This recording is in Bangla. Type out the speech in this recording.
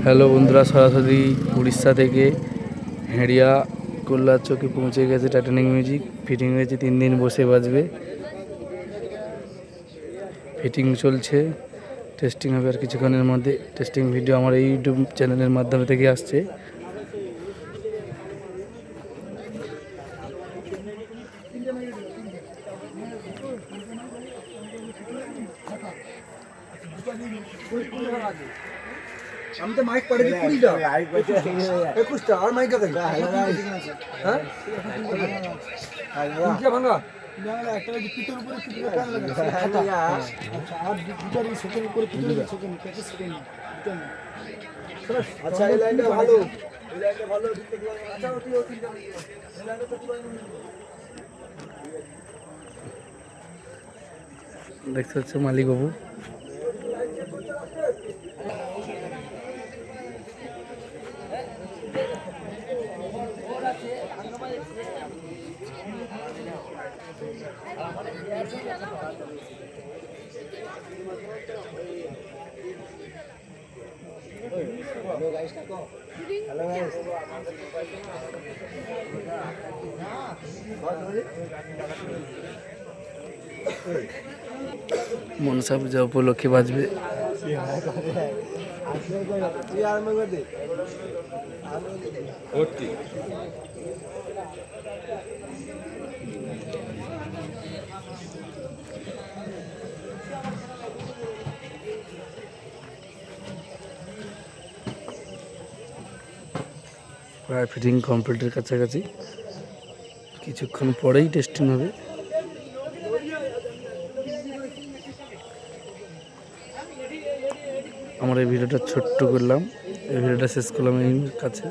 হ্যালো বন্ধুরা, সরাসরি উড়িষ্যা থেকে হেঁড়িয়া কল্যাণ চৌকে পৌঁছে গেছে টাইটানিক মিউজিক। ফিটিং হয়েছে, 3 দিন বসে বাজবে। ফিটিং চলছে, টেস্টিং হবে আর কিছুক্ষণের মধ্যে। টেস্টিং ভিডিও আমার এই ইউটিউব চ্যানেলের মাধ্যমে থেকে আসছে। আমি তো মাইক পড়ে দিই 20টা 21টা আর মাইক আছে হ্যাঁ তিনটা ভাঙা একটা পিঠের উপরে পিঠের কান লাগা আর দুটার সেকেন্ড করে পিঠের সেকেন্ড প্র্যাকটিস সেকেন্ড আচ্ছা এই লাইনটা ভালো, এই লাইনটা ভালো দিতে গেলে আচ্ছা ওটি তিনটা এই লাইনটা তো পুরো দেখতে হচ্ছে মালিক বাবু। মনসা পূজা উপলক্ষে বাজবে। প্রায় ফিটিং কমপ্লিটের কাছাকাছি, কিছুক্ষণ পরেই টেস্টিং হবে। আমার এই ভিডিওটা ছোট্ট করলাম, এই ভিডিওটা শেষ করলাম এই কাছে।